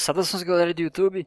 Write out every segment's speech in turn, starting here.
Saudações, galera do YouTube,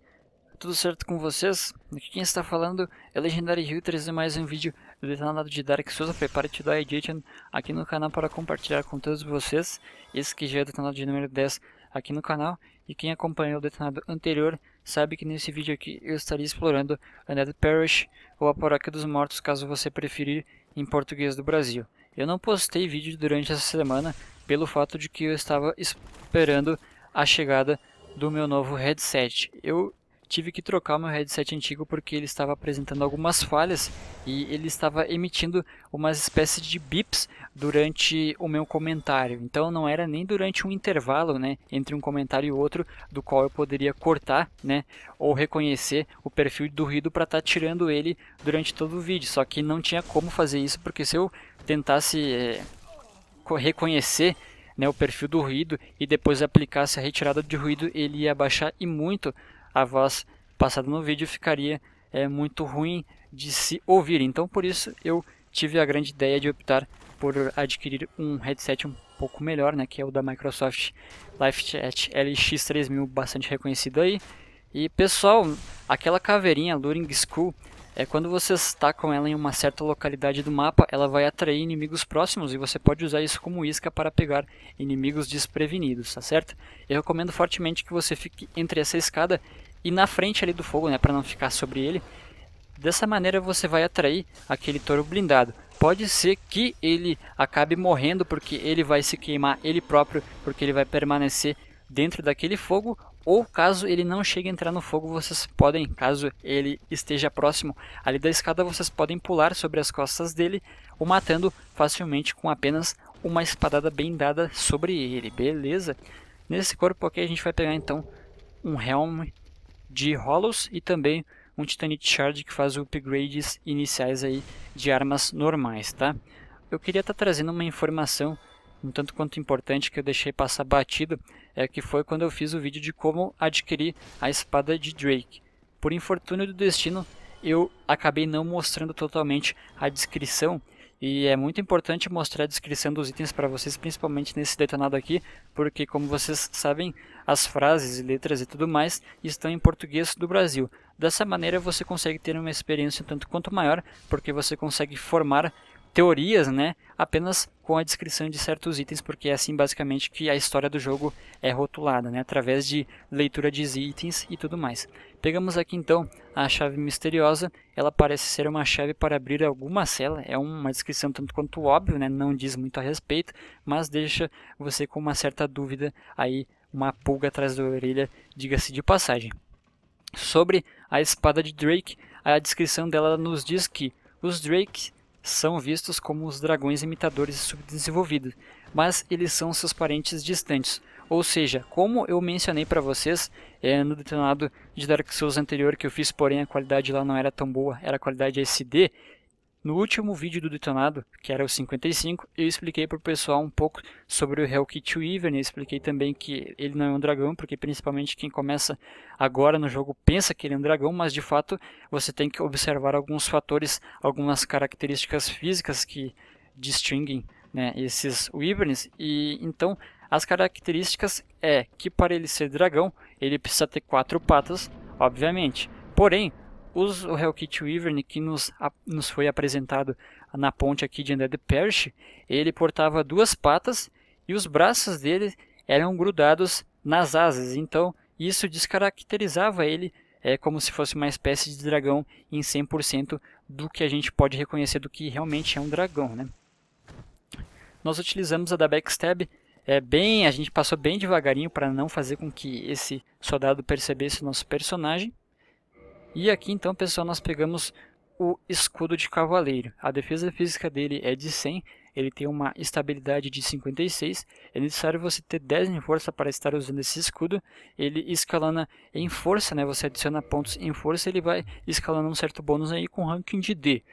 tudo certo com vocês? Aqui quem está falando é Legendary Hill, trazendo mais um vídeo do detonado de Dark Souls. Prepare-te da Edition aqui no canal para compartilhar com todos vocês. Esse que já é o detonado de número 10 aqui no canal. E quem acompanhou o detonado anterior sabe que nesse vídeo aqui eu estaria explorando Undead Parish, ou a Paróquia dos Mortos, caso você preferir em português do Brasil. Eu não postei vídeo durante essa semana pelo fato de que eu estava esperando a chegada do meu novo headset. Eu tive que trocar o meu headset antigo porque ele estava apresentando algumas falhas e ele estava emitindo umas espécies de bips durante o meu comentário. Então não era nem durante um intervalo, né, entre um comentário e outro, do qual eu poderia cortar, né, ou reconhecer o perfil do ruído para estar tirando ele durante todo o vídeo. Só que não tinha como fazer isso, porque se eu tentasse reconhecer, né, o perfil do ruído e depois aplicasse a retirada de ruído, ele ia baixar e muito a voz passada no vídeo, ficaria muito ruim de se ouvir. Então por isso eu tive a grande ideia de optar por adquirir um headset um pouco melhor, né, que é o da Microsoft LifeChat LX3000, bastante reconhecido aí. E pessoal, aquela caveirinha Luring Skull, quando você está com ela em uma certa localidade do mapa, ela vai atrair inimigos próximos e você pode usar isso como isca para pegar inimigos desprevenidos, tá certo? Eu recomendo fortemente que você fique entre essa escada e na frente ali do fogo, né, para não ficar sobre ele. Dessa maneira você vai atrair aquele touro blindado. Pode ser que ele acabe morrendo porque ele vai se queimar ele próprio, porque ele vai permanecer dentro daquele fogo, ou caso ele não chegue a entrar no fogo, vocês podem, caso ele esteja próximo ali da escada, vocês podem pular sobre as costas dele, o matando facilmente com apenas uma espadada bem dada sobre ele, beleza? Nesse corpo aqui a gente vai pegar então um Helm de Hollows e também um Titanite Shard, que faz upgrades iniciais aí de armas normais, tá? Eu queria estar trazendo uma informação um tanto quanto importante que eu deixei passar batido, que foi quando eu fiz o vídeo de como adquirir a espada de Drake. Por infortúnio do destino, eu acabei não mostrando totalmente a descrição, e é muito importante mostrar a descrição dos itens para vocês, principalmente nesse detonado aqui, porque como vocês sabem, as frases e letras e tudo mais estão em português do Brasil. Dessa maneira você consegue ter uma experiência um tanto quanto maior, porque você consegue formar teorias, né, apenas com a descrição de certos itens, porque é assim basicamente que a história do jogo é rotulada, né, através de leitura de itens e tudo mais. Pegamos aqui então a chave misteriosa. Ela parece ser uma chave para abrir alguma cela, é uma descrição tanto quanto óbvia, né, não diz muito a respeito, mas deixa você com uma certa dúvida aí, uma pulga atrás da orelha, diga-se de passagem. Sobre a espada de Drake, a descrição dela nos diz que os Drake são vistos como os dragões imitadores subdesenvolvidos, mas eles são seus parentes distantes. Ou seja, como eu mencionei para vocês no detonado de Dark Souls anterior que eu fiz, porém a qualidade lá não era tão boa, era a qualidade SD. No último vídeo do detonado, que era o 55, eu expliquei para o pessoal um pouco sobre o Hellkit Wyvern. Eu expliquei também que ele não é um dragão, porque principalmente quem começa agora no jogo pensa que ele é um dragão, mas de fato você tem que observar alguns fatores, algumas características físicas que distinguem, né, esses Wyverns. E então as características é que para ele ser dragão, ele precisa ter 4 patas, obviamente. Porém, o Hellkit Wyvern que nos foi apresentado na ponte aqui de Undead Parish, ele portava 2 patas e os braços dele eram grudados nas asas. Então isso descaracterizava ele como se fosse uma espécie de dragão em 100% do que a gente pode reconhecer do que realmente é um dragão, né? Nós utilizamos a da Backstab. A gente passou bem devagarinho para não fazer com que esse soldado percebesse o nosso personagem. E aqui então, pessoal, nós pegamos o escudo de cavaleiro. A defesa física dele é de 100, ele tem uma estabilidade de 56. É necessário você ter 10 em força para estar usando esse escudo. Ele escalona em força, né? Você adiciona pontos em força, ele vai escalando um certo bônus aí com ranking de D.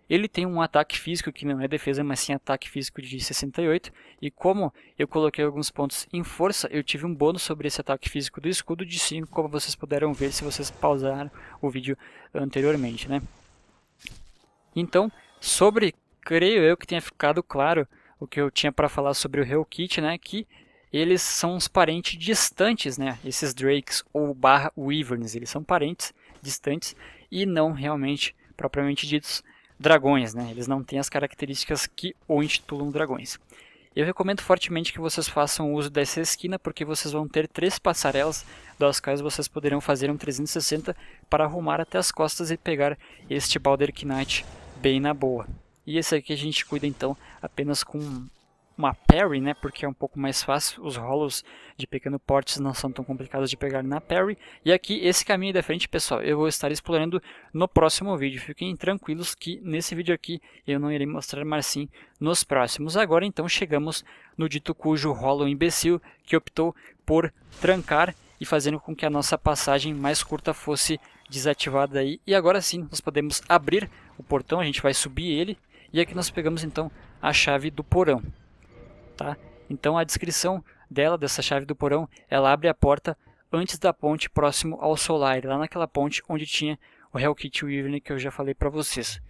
Ele tem um ataque físico que não é defesa, mas sim ataque físico de 68. E como eu coloquei alguns pontos em força, eu tive um bônus sobre esse ataque físico do escudo de 5, como vocês puderam ver se vocês pausaram o vídeo anteriormente, né? Então, creio eu que tenha ficado claro o que eu tinha para falar sobre o Hellkit, né? Que eles são uns parentes distantes, né? Esses Drakes ou barra Wyverns, eles são parentes distantes e não realmente, propriamente ditos, dragões, né? Eles não têm as características que o intitulam dragões. Eu recomendo fortemente que vocês façam uso dessa esquina, porque vocês vão ter 3 passarelas, das quais vocês poderão fazer um 360 para arrumar até as costas e pegar este Baldurk Knight bem na boa. E esse aqui a gente cuida então apenas com uma parry, né, porque é um pouco mais fácil, os rolos de pequeno porte não são tão complicados de pegar na parry. E aqui, esse caminho da frente, pessoal, eu vou estar explorando no próximo vídeo. Fiquem tranquilos que nesse vídeo aqui eu não irei mostrar, mas sim nos próximos. Agora então chegamos no dito cujo rolo imbecil que optou por trancar e fazendo com que a nossa passagem mais curta fosse desativada aí. E agora sim, nós podemos abrir o portão, a gente vai subir ele. E aqui nós pegamos então a chave do porão. Tá? Então a descrição dela, dessa chave do porão, ela abre a porta antes da ponte próximo ao Solar, lá naquela ponte onde tinha o Hellkit Wyvern que eu já falei para vocês.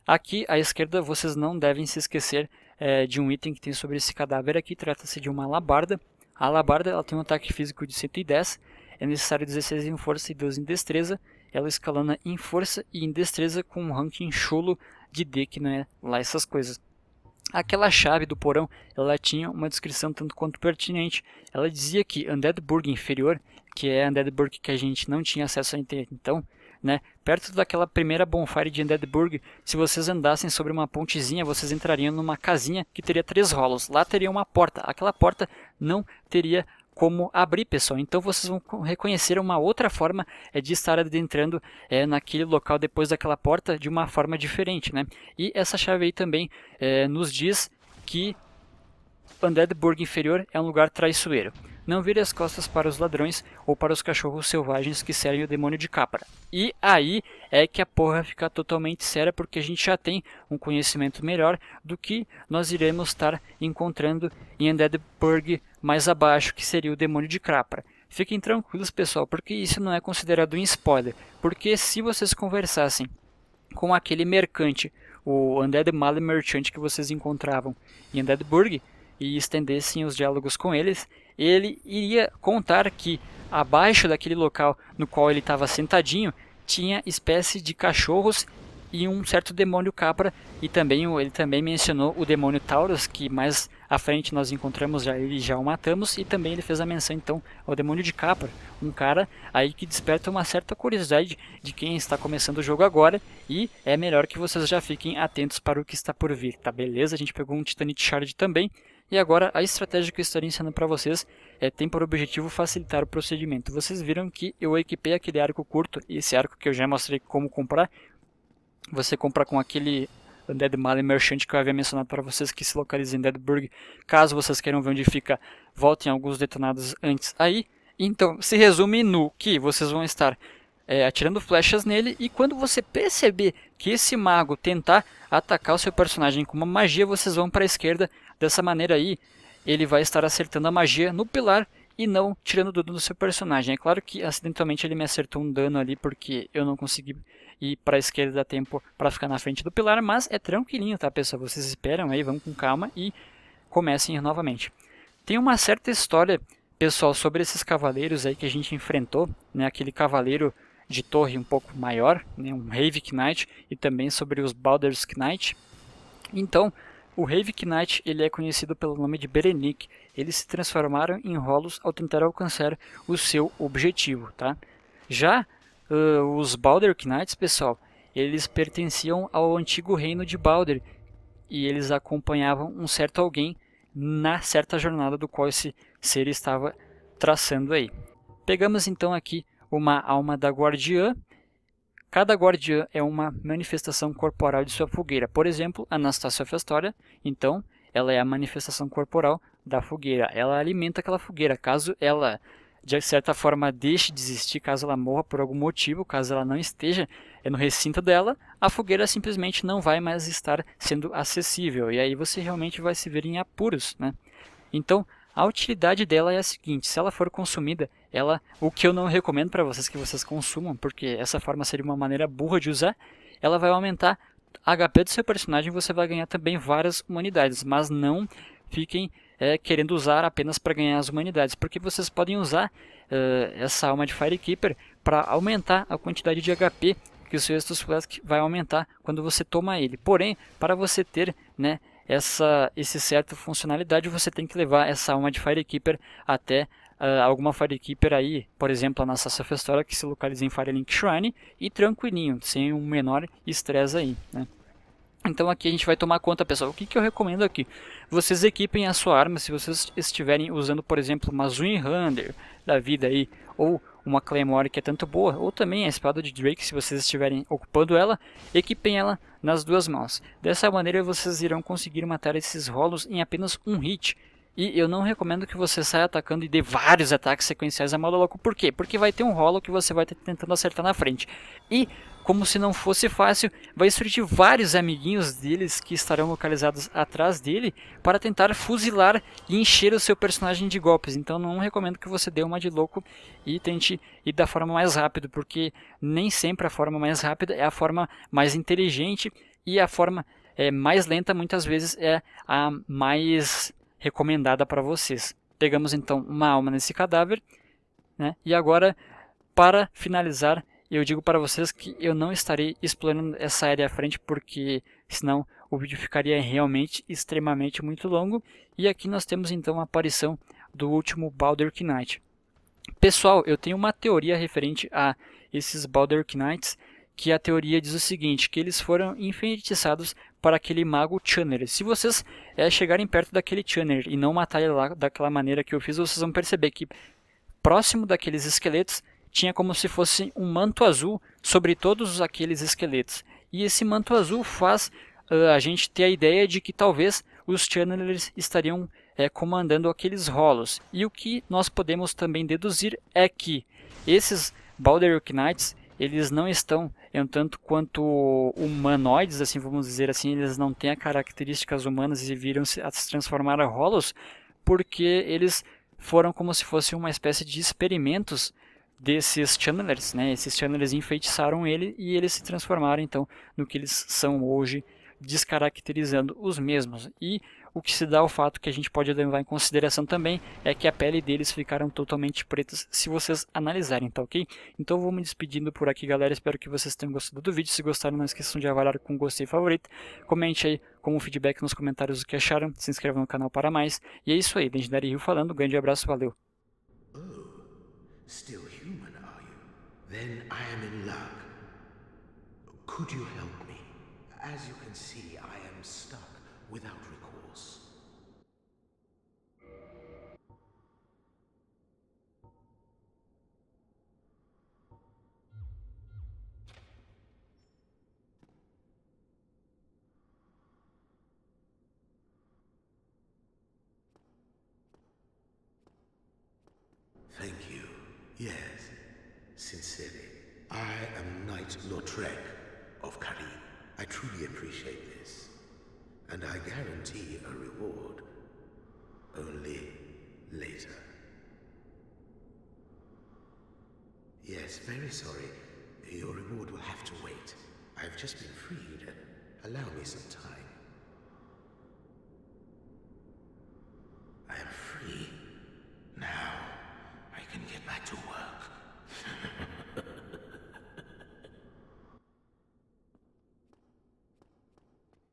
Aqui à esquerda vocês não devem se esquecer de um item que tem sobre esse cadáver aqui, trata-se de uma alabarda. A alabarda ela tem um ataque físico de 110, é necessário 16 em força e 12 em destreza. Ela escalona em força e em destreza com um ranking chulo de D, que não é lá essas coisas. Aquela chave do porão, ela tinha uma descrição tanto quanto pertinente. Ela dizia que Undeadburg inferior, que é Undeadburg que a gente não tinha acesso a então, né, perto daquela primeira bonfire de Undeadburg, se vocês andassem sobre uma pontezinha, vocês entrariam numa casinha que teria 3 rolos. Lá teria uma porta. Aquela porta não teria como abrir, pessoal. Então vocês vão reconhecer uma outra forma de estar adentrando naquele local depois daquela porta de uma forma diferente, né? E essa chave aí também nos diz que Undeadburg inferior é um lugar traiçoeiro. Não vire as costas para os ladrões ou para os cachorros selvagens que servem o demônio de Capra. E aí é que a porra fica totalmente séria, porque a gente já tem um conhecimento melhor do que nós iremos estar encontrando em Undeadburg mais abaixo, que seria o demônio de Capra. Fiquem tranquilos, pessoal, porque isso não é considerado um spoiler. Porque se vocês conversassem com aquele mercante, o Undead Male Merchant que vocês encontravam em Undeadburg, e estendessem os diálogos com eles, ele iria contar que abaixo daquele local no qual ele estava sentadinho tinha espécie de cachorros e um certo demônio Capra, e também ele também mencionou o demônio Taurus, que mais à frente nós encontramos já o matamos, e também ele fez a menção então ao demônio de Capra, um cara aí que desperta uma certa curiosidade de quem está começando o jogo agora, e é melhor que vocês já fiquem atentos para o que está por vir, tá beleza? A gente pegou um Titanite Shard também. E agora a estratégia que eu estarei ensinando para vocês tem por objetivo facilitar o procedimento. Vocês viram que eu equipei aquele arco curto, e esse arco que eu já mostrei como comprar. Você compra com aquele Undead Male Merchant que eu havia mencionado para vocês, que se localiza em Undeadburg. Caso vocês queiram ver onde fica, voltem alguns detonados antes aí. Então, se resume no que vocês vão estar atirando flechas nele, e quando você perceber que esse mago tentar atacar o seu personagem com uma magia, vocês vão para a esquerda. Dessa maneira aí, ele vai estar acertando a magia no pilar e não tirando dano do seu personagem. É claro que acidentalmente ele me acertou um dano ali, porque eu não consegui ir para a esquerda a tempo para ficar na frente do pilar, mas é tranquilinho, tá, pessoal? Vocês esperam aí, vão com calma e comecem novamente. Tem uma certa história, pessoal, sobre esses cavaleiros aí que a gente enfrentou, né? Aquele cavaleiro de torre um pouco maior, né? Um Havik Knight, e também sobre os Baldur's Knight. Então, o Havik Knight ele é conhecido pelo nome de Berenic. Eles se transformaram em rolos ao tentar alcançar o seu objetivo, tá? Já os Baldur Knights, pessoal, eles pertenciam ao antigo reino de Baldur, e eles acompanhavam um certo alguém na certa jornada do qual esse ser estava traçando aí. Pegamos então aqui uma alma da guardiã. Cada guardiã é uma manifestação corporal de sua fogueira. Por exemplo, Anastasia Festoria, então, ela é a manifestação corporal da fogueira. Ela alimenta aquela fogueira. Caso ela, de certa forma, deixe de existir, caso ela morra por algum motivo, caso ela não esteja no recinto dela, a fogueira simplesmente não vai mais estar sendo acessível. E aí você realmente vai se ver em apuros, né? Então, a utilidade dela é a seguinte: se ela for consumida, o que eu não recomendo para vocês que vocês consumam, porque essa forma seria uma maneira burra de usar, ela vai aumentar HP do seu personagem, você vai ganhar também várias humanidades, mas não fiquem querendo usar apenas para ganhar as humanidades, porque vocês podem usar essa alma de Firekeeper para aumentar a quantidade de HP que o seu Estus Flask vai aumentar quando você toma ele. Porém, para você ter, né, esse certa funcionalidade, você tem que levar essa alma de Firekeeper até alguma Firekeeper aí, por exemplo, a nossa Sophistora, que se localiza em Firelink Shrine, e tranquilinho, sem um menor estresse aí, né? Então aqui a gente vai tomar conta, pessoal. O que eu recomendo aqui? Vocês equipem a sua arma, se vocês estiverem usando, por exemplo, uma Zwinhander da vida aí, ou uma Claymore que é tanto boa, ou também a espada de Drake, se vocês estiverem ocupando ela, equipem ela nas duas mãos. Dessa maneira vocês irão conseguir matar esses rolos em apenas um hit. E eu não recomendo que você saia atacando e dê vários ataques sequenciais a modo louco. Por quê? Porque vai ter um rolo que você vai estar tentando acertar na frente. E, como se não fosse fácil, vai surgir vários amiguinhos deles que estarão localizados atrás dele para tentar fuzilar e encher o seu personagem de golpes. Então não recomendo que você dê uma de louco e tente ir da forma mais rápida, porque nem sempre a forma mais rápida é a forma mais inteligente e a forma mais lenta muitas vezes é a mais recomendada para vocês. Pegamos então uma alma nesse cadáver, né? E agora, para finalizar, eu digo para vocês que eu não estarei explorando essa área à frente, porque senão o vídeo ficaria realmente extremamente muito longo. E aqui nós temos então a aparição do último Baldurk Knight. Pessoal, eu tenho uma teoria referente a esses Baldurk Knights, que a teoria diz o seguinte, que eles foram enfeitiçados para aquele mago Channeler. Se vocês chegarem perto daquele Channeler e não matar ele lá daquela maneira que eu fiz, vocês vão perceber que próximo daqueles esqueletos tinha como se fosse um manto azul sobre todos aqueles esqueletos. E esse manto azul faz a gente ter a ideia de que talvez os Channelers estariam comandando aqueles rolos. E o que nós podemos também deduzir é que esses Baldurk Knights, eles não estão um tanto quanto humanoides, assim, vamos dizer assim, eles não têm as características humanas e viram a se transformar a rolos, porque eles foram como se fosse uma espécie de experimentos desses Channelers, né? Esses Channelers enfeitiçaram ele e eles se transformaram então no que eles são hoje, descaracterizando os mesmos. E o que se dá ao fato que a gente pode levar em consideração também é que a pele deles ficaram totalmente pretas, se vocês analisarem, tá ok? Então eu vou me despedindo por aqui, galera. Espero que vocês tenham gostado do vídeo. Se gostaram, não esqueçam de avaliar com gostei e favorito. Comente aí como feedback nos comentários o que acharam. Se inscrevam no canal para mais. E é isso aí, Legendary Hill falando. Um grande abraço, valeu! Still human, are you? Then I am in luck. Could you help me? As you can see, I am stuck without recourse. Thank you. Yes, sincerely. I am Knight Lautrec of Karim. I truly appreciate this. And I guarantee a reward. Only later. Yes, very sorry. Your reward will have to wait. I've just been freed. Allow me some time.